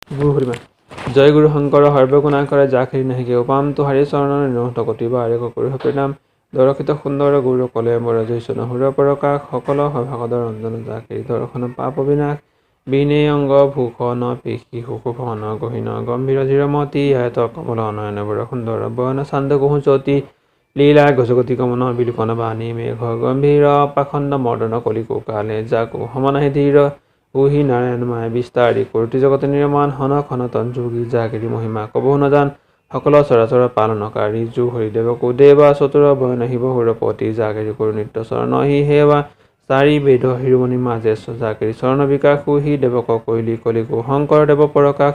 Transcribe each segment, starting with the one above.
গুৰু হৰিমা জয় গুৰু শংকৰ সৰ্বগুণাকৰে যাখেৰি নাহিকে উপাম তোহাৰী চৰণৰ নিৰহত কতিবা আৰেক কৰি পৰিণাম দৰক্ষিত সুন্দৰ গুৰু কলে মোৰ জৈচন সুৰ প্ৰকাশ সকল সভাগদৰ ৰঞ্জন যাখেৰি দৰ্শন পাপ বিনাশ বিনে অংগ ভূষণ পেশী সুখভন গহীন গম্ভীৰ ধীৰমতী আয়ত কমল নয়ন বৰ সুন্দৰ বয়ন চান্দ কুহুচতী লীলা গজগতি গমন বিলোপন বাণী মেঘ গম্ভীৰ পাখণ্ড মৰ্দন কলি কালে যাকো সমনাহি ধীৰ উহি নাৰায়ণ মায় বিস্তাৰী কৰুতি জগত নিৰ্মাণ হন তঞ্জুগী যাগিৰি মহিমা কবহু নজান সকল চৰাচৰ পালনকাৰী জু হৰিদেৱ কুদেৱা চতুৰ বয়ন শিৱ সুৰপতি জাগিৰি কৰু নিত্য চৰণ হি সেৱা চাৰি বেদ শিৰোমণি মাজে জাগিৰি চৰণ বিকাশ হি দেৱক কৈলি কলিকো শংকৰ দেৱ পৰকাশ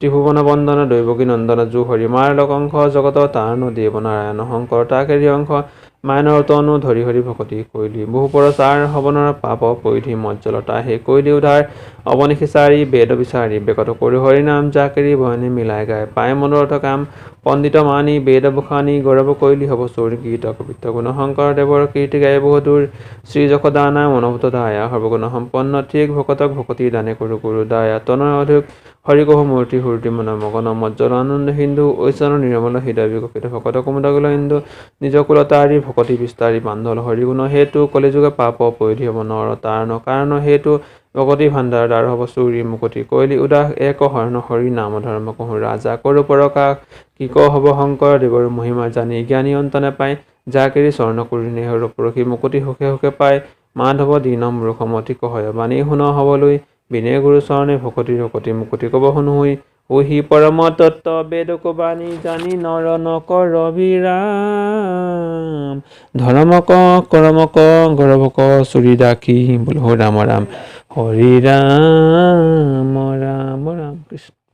ত্ৰিভুৱন বন্দন দৈৱকী নন্দন জু হৰি মাৰ লকংশ জগত তাৰণ দেৱ নাৰায়ণ শংকৰ তাকেৰি অংশ মায়নৰ তনু ধৰি হৰি ভকতি কৈলি বহু পৰচাৰ হৱনৰ পাপ পৰিধি মজ্জলতা হে কৈলি উধাৰ অৱনিশি চাৰি বেদ বিচাৰি বেকত কৰি হৰি নাম জাকেৰি বয়নে মিলাই গায় পায় মনোৰথ কাম পণ্ডিত মানি বেদ বুখানি গৌৰৱ কৈলি হব চৌৰি গীত কবিত্ত গুণ শংকৰ দেৱৰ কীৰ্তি গায় বহুদূৰ শ্ৰী যশোদানা মনোভূত দায়া সৰ্বগুণ সম্পন্ন ঠিক ভকতক ভকতি দানে কৰো গুৰু দায়া তনয় অধুক হৰিকহ মূৰ্তি হূৰ্তি মন মগন মজ্জল আনন্দ হিন্দু ঐচন নিৰ্মল হৃদয় বিকশিত ভকত কুমুদগুল হিন্দু নিজ কুলতাৰি ভকতি বিস্তাৰি বান্ধল হৰিগুণ হেতু কলিযুগে পাপ পৰিধি হব নৰ তাৰণ কাৰণ হেতু ভকতি ভাণ্ডাৰ দ্বাৰ হব চুৰি মুকতি কৈলি উদাস এক হৰণ হৰি নাম ধৰ্ম কহু ৰাজা কৰো পৰকাশ কি ক হব শংকৰ দেৱৰ মহিমা জানি জ্ঞানী অন্ত নাপায় জাকেৰি স্বৰ্ণ কৰি নেহৰ পৰখি মুকতি সুখে সুখে পায় মাধৱ দীনম মূৰ্খমতি কহয় বাণী শুন হবলৈ বিনে গুৰু চৰণে ভকতি ৰকতি মুকতি কব শুনুই ওহি পৰম তত্ত্ব বেদক বাণী জানি নৰ নকৰ বিৰাম ধৰ্মক কৰমক গৌৰৱক চুৰি ডাকি বোল ৰাম ৰাম হৰি ৰাম ৰাম ৰাম কৃষ্ণ।